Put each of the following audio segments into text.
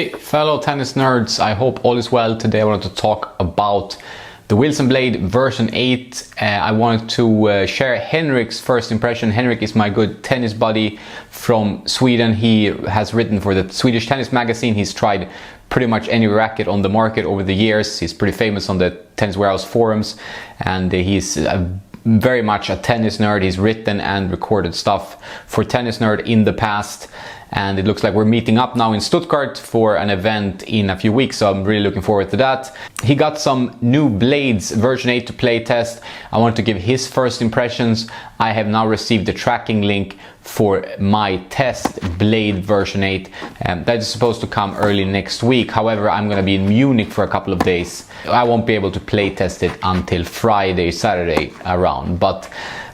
Hey fellow tennis nerds, I hope all is well. Today I wanted to talk about the Wallensten Blade version 8. I wanted to share Henrik's first impression. Henrik is my good tennis buddy from Sweden. He has written for the Swedish Tennis magazine. He's tried pretty much any racket on the market over the years. He's pretty famous on the Tennis Warehouse forums, and he's very much a tennis nerd. He's written and recorded stuff for Tennisnerd in the past, and it looks like we're meeting up now in Stuttgart for an event in a few weeks, so I'm really looking forward to that. He got some new blades version 8 to play test. I want to give his first impressions. I have now received the tracking link for my test blade version 8, and that is supposed to come early next week. However, I'm going to be in Munich for a couple of days. I won't be able to play test it until Friday, Saturday around, but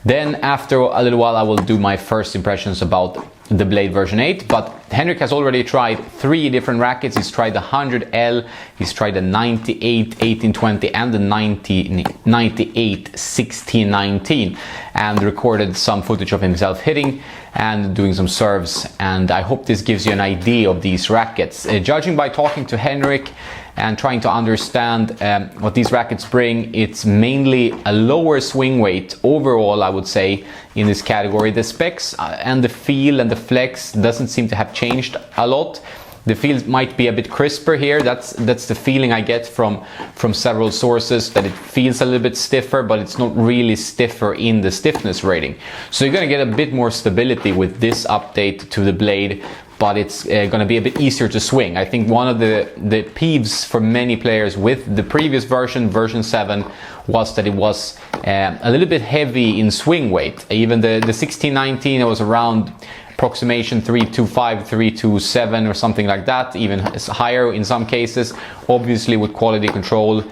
then after a little while I will do my first impressions about the Blade version 8. But Henrik has already tried 3 different rackets. He's tried the 100L, he's tried the 98 1820 and the 98 1619, and recorded some footage of himself hitting and doing some serves, and I hope this gives you an idea of these rackets. Judging by talking to Henrik and trying to understand what these rackets bring, it's mainly a lower swing weight overall, I would say, in this category. The specs and the feel and the flex doesn't seem to have changed a lot. The feel might be a bit crisper here. That's the feeling I get from several sources, that it feels a little bit stiffer, but it's not really stiffer in the stiffness rating. So you're gonna get a bit more stability with this update to the blade, but it's going to be a bit easier to swing. I think one of the peeves for many players with the previous version, version 7, was that it was a little bit heavy in swing weight. Even the 1619, it was around approximation 325, 327 or something like that, even higher in some cases. Obviously with quality control,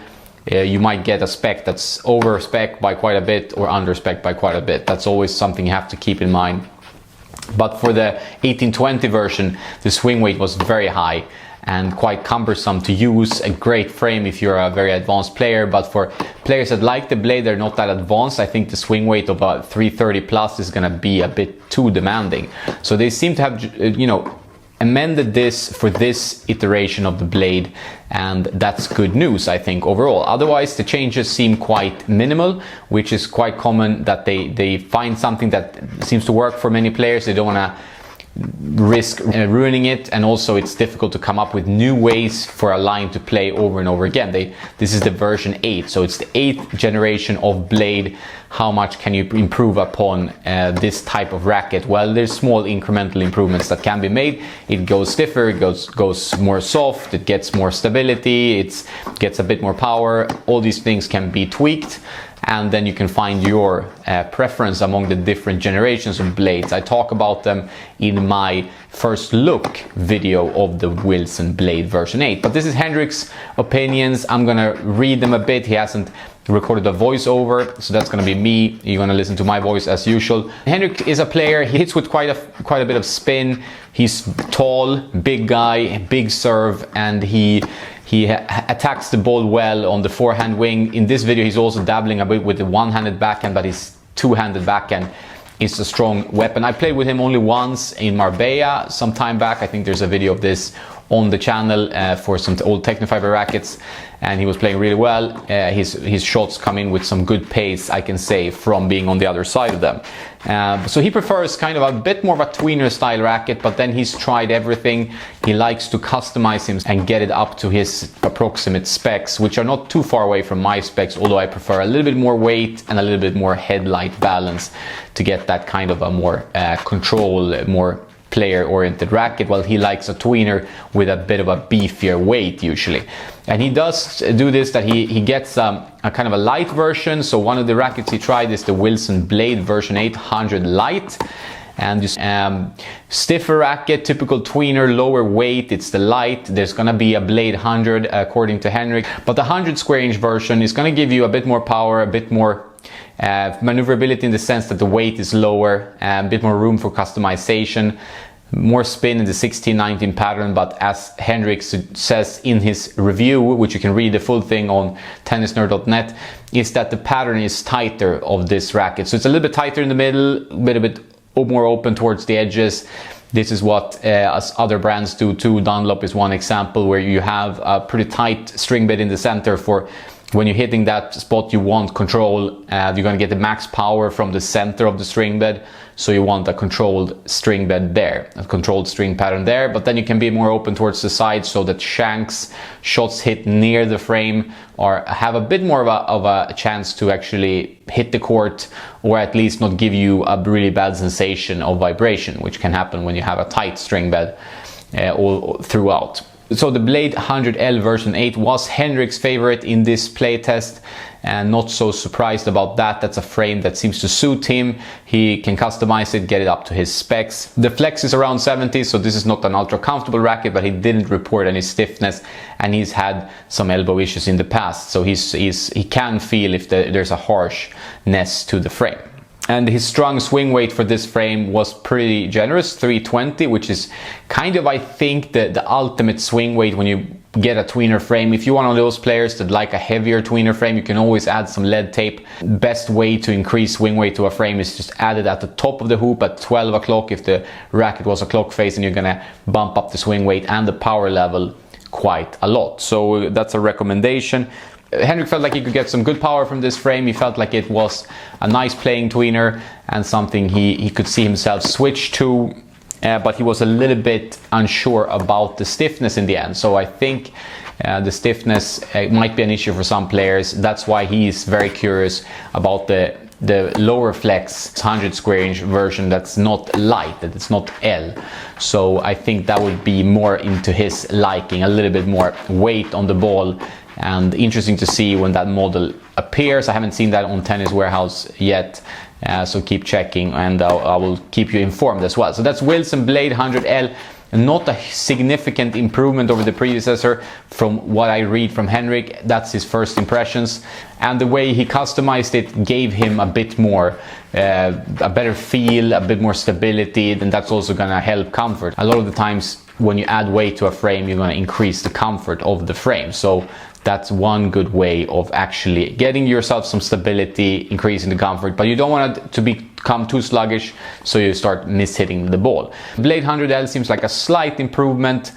you might get a spec that's over spec by quite a bit or under spec by quite a bit. That's always something you have to keep in mind. But for the 1820 version, the swing weight was very high and quite cumbersome to use. A great frame if you're a very advanced player, but for players that like the blade, they're not that advanced, I think the swing weight of about 330 plus is gonna be a bit too demanding. So they seem to have, amended this for this iteration of the blade, and that's good news, I think, overall. Otherwise, the changes seem quite minimal, which is quite common, that they find something that seems to work for many players. They don't want to risk ruining it, and also it's difficult to come up with new ways for a line to play over and over again. This is the version 8, so it's the 8th generation of blade. How much can you improve upon this type of racket? Well, there's small incremental improvements that can be made. It goes stiffer, it goes more soft, it gets more stability, it gets a bit more power. All these things can be tweaked, and then you can find your preference among the different generations of blades. I talk about them in my first look video of the Wallensten Blade version 8. But this is Henrik's opinions. I'm gonna read them a bit. He hasn't recorded a voiceover, so that's gonna be me. You're gonna listen to my voice as usual. Henrik is a player. He hits with quite a bit of spin. He's tall, big guy, big serve, and he attacks the ball well on the forehand wing. In this video, he's also dabbling a bit with the one-handed backhand, but his two-handed backhand is a strong weapon. I played with him only once in Marbella some time back. I think there's a video of this on the channel for some old Technofiber rackets, and he was playing really well. His shots come in with some good pace, I can say, from being on the other side of them. So he prefers kind of a bit more of a tweener style racket, but then he's tried everything. He likes to customize him and get it up to his approximate specs, which are not too far away from my specs, although I prefer a little bit more weight and a little bit more headlight balance to get that kind of a more control, more player-oriented racket, while he likes a tweener with a bit of a beefier weight usually. And he does do this, that he gets a kind of a light version. So one of the rackets he tried is the Wallensten Blade version 800 Light, and just stiffer racket, typical tweener, lower weight. It's the light. There's gonna be a Blade 100 according to Henrik, but the 100 square inch version is gonna give you a bit more power, a bit more maneuverability in the sense that the weight is lower, a bit more room for customization, more spin in the 1619 pattern. But as Henrik says in his review, which you can read the full thing on tennisnerd.net, is that the pattern is tighter of this racket. So it's a little bit tighter in the middle, a bit more open towards the edges. This is what as other brands do too. Dunlop is one example where you have a pretty tight string bed in the center for when you're hitting that spot you want control. You're going to get the max power from the center of the string bed, so you want a controlled string bed there, a controlled string pattern there. But then you can be more open towards the side so that shanks, shots hit near the frame, or have a bit more of a chance to actually hit the court, or at least not give you a really bad sensation of vibration, which can happen when you have a tight string bed all throughout. So the Blade 100L version 8 was Henrik's favorite in this playtest, and not so surprised about that. That's a frame that seems to suit him. He can customize it, get it up to his specs. The flex is around 70, so this is not an ultra comfortable racket, but he didn't report any stiffness, and he's had some elbow issues in the past, so he can feel if there's a harshness to the frame. And his strung swing weight for this frame was pretty generous, 320, which is kind of, I think, the ultimate swing weight when you get a tweener frame. If you're one of those players that like a heavier tweener frame, you can always add some lead tape. Best way to increase swing weight to a frame is just add it at the top of the hoop at 12 o'clock if the racket was a clock face, and you're gonna bump up the swing weight and the power level quite a lot. So that's a recommendation. Henrik felt like he could get some good power from this frame. He felt like it was a nice playing tweener and something he could see himself switch to, but he was a little bit unsure about the stiffness in the end. So I think the stiffness might be an issue for some players. That's why he's very curious about the lower flex 100 square inch version that's not light, that it's not L. So I think that would be more into his liking, a little bit more weight on the ball. And interesting to see when that model appears. I haven't seen that on Tennis Warehouse yet, so keep checking, and I will keep you informed as well. So that's Wilson Blade 100L. Not a significant improvement over the predecessor from what I read from Henrik. That's his first impressions, and the way he customized it gave him a bit more a better feel, a bit more stability, and that's also gonna help comfort. A lot of the times when you add weight to a frame, you're gonna increase the comfort of the frame. So that's one good way of actually getting yourself some stability, increasing the comfort, but you don't want it to become too sluggish, so you start mishitting the ball. Blade 100L seems like a slight improvement,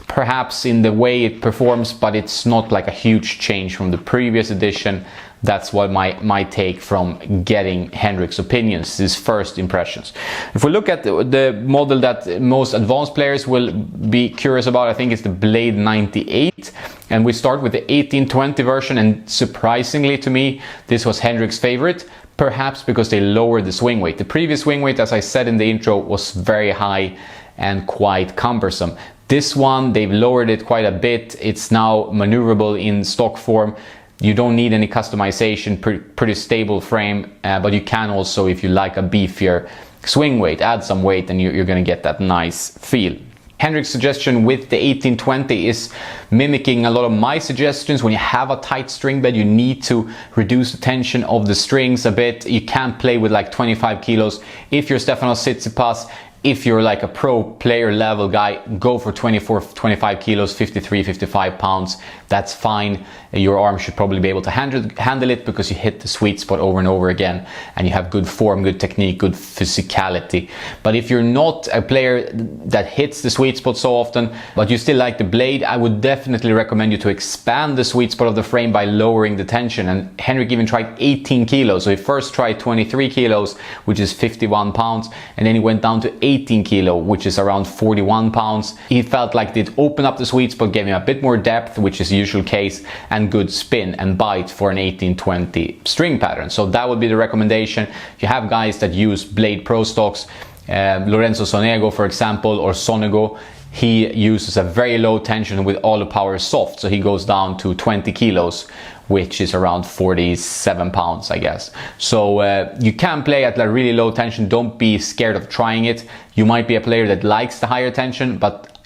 perhaps in the way it performs, but it's not like a huge change from the previous edition. That's what my take from getting Henrik's opinions, his first impressions. If we look at the model that most advanced players will be curious about, I think it's the Blade 98. And we start with the 1820 version, and surprisingly to me, this was Henrik's favorite, perhaps because they lowered the swing weight. The previous swing weight, as I said in the intro, was very high and quite cumbersome. This one, they've lowered it quite a bit. It's now maneuverable in stock form. You don't need any customization, pretty stable frame, but you can also, if you like a beefier swing weight, add some weight and you're going to get that nice feel. Henrik's suggestion with the 1820 is mimicking a lot of my suggestions. When you have a tight string bed, you need to reduce the tension of the strings a bit. You can't play with like 25 kilos. If you're Stefanos Tsitsipas, if you're like a pro player level guy, go for 24, 25 kilos, 53, 55 pounds. That's fine. Your arm should probably be able to handle it because you hit the sweet spot over and over again, and you have good form, good technique, good physicality. But if you're not a player that hits the sweet spot so often, but you still like the blade, I would definitely recommend you to expand the sweet spot of the frame by lowering the tension. And Henrik even tried 18 kilos. So he first tried 23 kilos, which is 51 pounds, and then he went down to 18 kilo, which is around 41 pounds. He felt like it opened up the sweet spot, gave him a bit more depth, which is the usual case, and good spin and bite for an 1820 string pattern. So that would be the recommendation. You have guys that use Blade Pro stocks, Lorenzo Sonego for example, or Sonego. He uses a very low tension with all the power soft, so he goes down to 20 kilos, which is around 47 pounds, I guess. So you can play at a really low tension. Don't be scared of trying it. You might be a player that likes the higher tension, but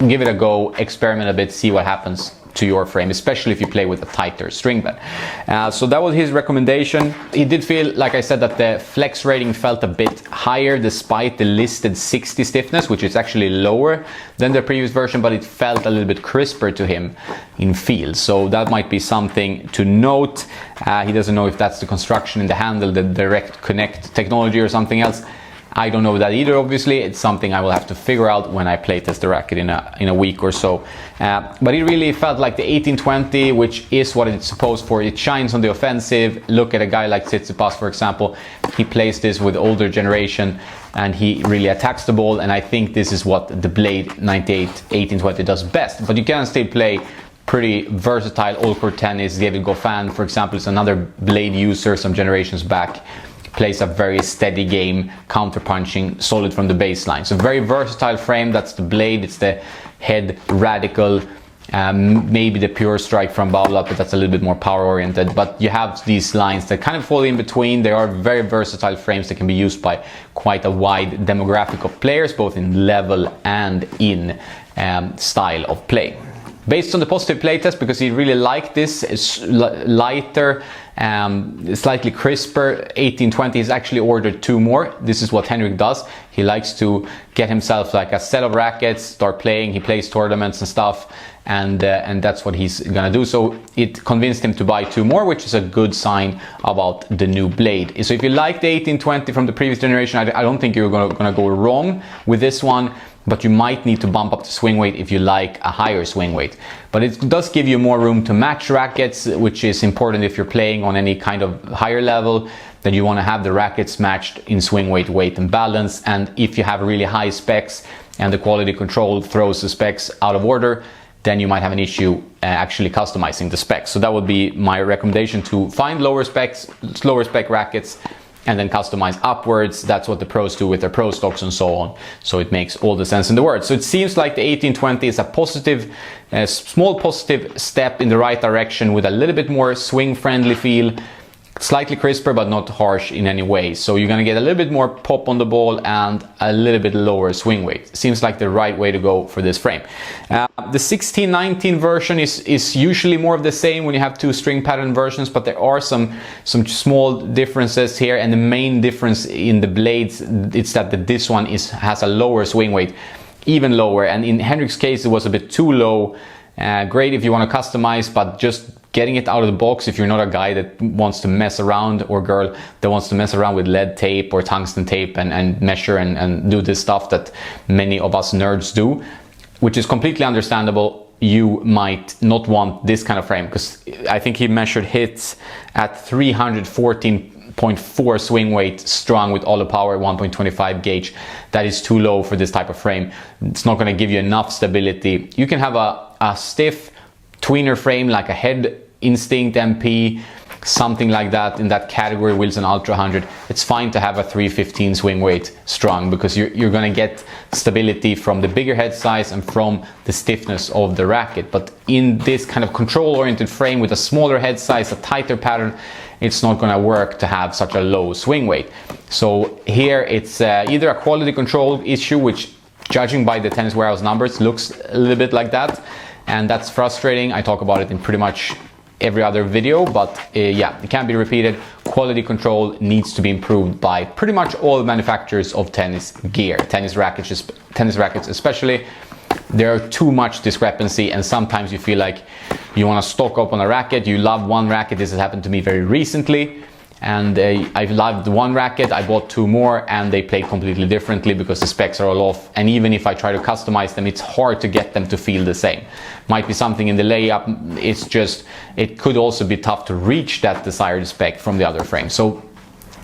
give it a go, experiment a bit, see what happens to your frame, especially if you play with a tighter string bed. So that was his recommendation. He did feel, like I said, that the flex rating felt a bit higher despite the listed 60 stiffness, which is actually lower than the previous version, but it felt a little bit crisper to him in feel. So that might be something to note. He doesn't know if that's the construction in the handle, the direct connect technology or something else. I don't know that either, obviously. It's something I will have to figure out when I play test the racket in a week or so. But it really felt like the 1820, which is what it's supposed for. It shines on the offensive. Look at a guy like Tsitsipas, for example. He plays this with older generation and he really attacks the ball, and I think this is what the Blade 98 1820 does best. But you can still play pretty versatile all-court tennis. David Goffin, for example, is another Blade user some generations back. Plays a very steady game, counter-punching, solid from the baseline. So very versatile frame. That's the Blade. It's the head radical, maybe the pure strike from Babolat, but that's a little bit more power-oriented. But you have these lines that kind of fall in between. They are very versatile frames that can be used by quite a wide demographic of players, both in level and in style of play. Based on the positive playtest, because he really liked this, it's lighter, slightly crisper 1820. He's actually ordered 2 more. This is what Henrik does. He likes to get himself like a set of rackets, start playing. He plays tournaments and stuff, and that's what he's gonna do. So it convinced him to buy 2 more, which is a good sign about the new Blade. So if you like the 1820 from the previous generation, I don't think you're gonna go wrong with this one. But you might need to bump up the swing weight if you like a higher swing weight. But it does give you more room to match rackets, which is important if you're playing on any kind of higher level. Then you want to have the rackets matched in swing weight, weight and balance. And if you have really high specs and the quality control throws the specs out of order, then you might have an issue actually customizing the specs. So that would be my recommendation, to find lower spec rackets and then customize upwards. That's what the pros do with their pro stocks and so on. So it makes all the sense in the world. So it seems like the 1820 is a positive, small positive step in the right direction, with a little bit more swing friendly feel, slightly crisper but not harsh in any way. So you're gonna get a little bit more pop on the ball and a little bit lower swing weight. Seems like the right way to go for this frame. The 1619 version is usually more of the same when you have 2 string pattern versions, but there are some small differences here, and the main difference in the blades, it's that this one has a lower swing weight, even lower, and in Henrik's case it was a bit too low. Great if you want to customize, but just getting it out of the box, if you're not a guy that wants to mess around, or girl that wants to mess around with lead tape or tungsten tape and measure and do this stuff that many of us nerds do, which is completely understandable, you might not want this kind of frame. Because I think he measured hits at 314.4 swing weight strung with all the power, 1.25 gauge. That is too low for this type of frame. It's not going to give you enough stability. You can have a stiff tweener frame like a Head Instinct MP, something like that, in that category, Wilson Ultra 100. It's fine to have a 315 swing weight strung, because you're going to get stability from the bigger head size and from the stiffness of the racket. But in this kind of control oriented frame with a smaller head size, a tighter pattern, it's not going to work to have such a low swing weight. So here it's either a quality control issue, which judging by the Tennis Warehouse numbers looks a little bit like that, and that's frustrating. I talk about it in pretty much every other video, but yeah, it can't be repeated. Quality control needs to be improved by pretty much all manufacturers of tennis gear, tennis rackets especially. There are too much discrepancy, and sometimes you feel like you want to stock up on a racket. You love one racket. This has happened to me very recently, and I've loved one racket. I bought 2 more, and they play completely differently because the specs are all off. And even if I try to customize them, it's hard to get them to feel the same. Might be something in the layup. It could also be tough to reach that desired spec from the other frame. So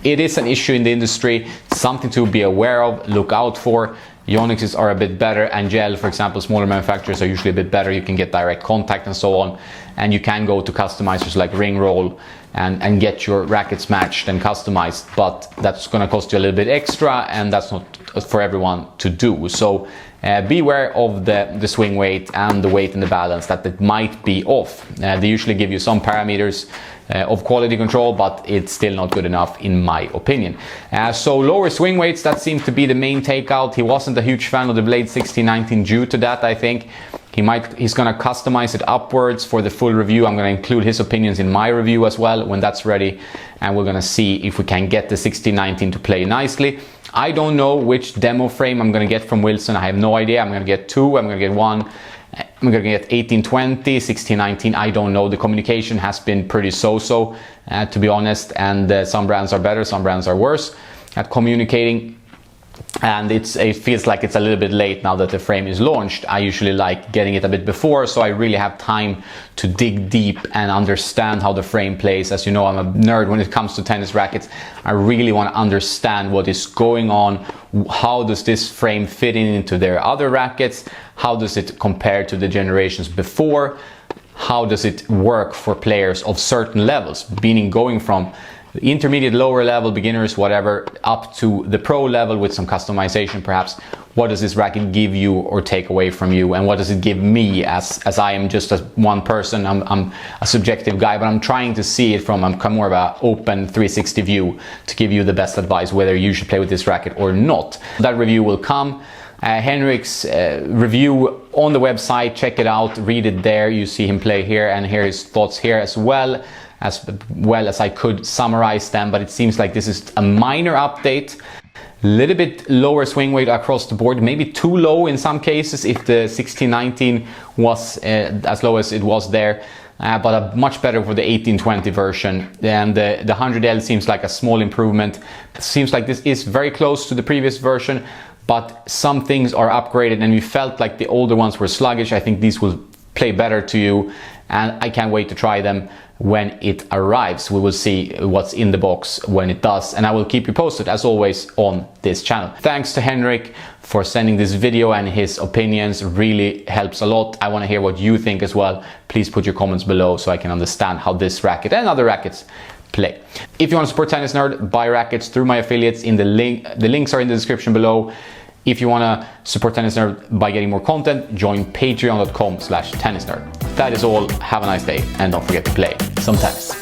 it is an issue in the industry, something to be aware of, look out for. Yonex are a bit better, and gel, for example, smaller manufacturers are usually a bit better. You can get direct contact and so on, and you can go to customizers like Ring Roll and get your rackets matched and customized, but that's going to cost you a little bit extra, and that's not for everyone to do. So beware of the swing weight and the weight and the balance, that it might be off. They usually give you some parameters of quality control, but it's still not good enough in my opinion. So lower swing weights, that seems to be the main takeout. He wasn't a huge fan of the Blade 1619 due to that, I think. He's gonna customize it upwards for the full review. I'm gonna include his opinions in my review as well when that's ready, and we're gonna see if we can get the 1619 to play nicely. I don't know which demo frame I'm gonna get from Wilson. I have no idea. I'm gonna get 2, I'm gonna get 1. I'm gonna get 1820, 1619. I don't know. The communication has been pretty so-so, to be honest, and some brands are better, some brands are worse at communicating. and it feels like it's a little bit late now that the frame is launched. I usually like getting it a bit before, so I really have time to dig deep and understand how the frame plays. As you know, I'm a nerd when it comes to tennis rackets. I really want to understand what is going on. How does this frame fit into their other rackets? How does it compare to the generations before? How does it work for players of certain levels, meaning going from intermediate, lower level, beginners, whatever, up to the pro level with some customization perhaps. What does this racket give you or take away from you, and what does it give me as I am just one person? I'm a subjective guy, but I'm trying to see it from more of an open 360 view to give you the best advice whether you should play with this racket or not. That review will come. Henrik's review on the website, check it out, read it there. You see him play here and hear his thoughts here as well as I could summarize them, but it seems like this is a minor update. Little bit lower swing weight across the board, maybe too low in some cases if the 1619 was as low as it was there, but a much better for the 1820 version. And the 100L seems like a small improvement. It seems like this is very close to the previous version, but some things are upgraded, and you felt like the older ones were sluggish. I think these will play better to you, and I can't wait to try them when it arrives. We will see what's in the box when it does, and I will keep you posted as always on this channel. Thanks to Henrik for sending this video, and his opinions really helps a lot. I want to hear what you think as well. Please put your comments below so I can understand how this racket and other rackets play. If you want to support Tennisnerd, buy rackets through my affiliates. The links are in the description below. If you want to support Tennisnerd by getting more content, join patreon.com/tennisnerd. That is all. Have a nice day, and don't forget to play some tennis.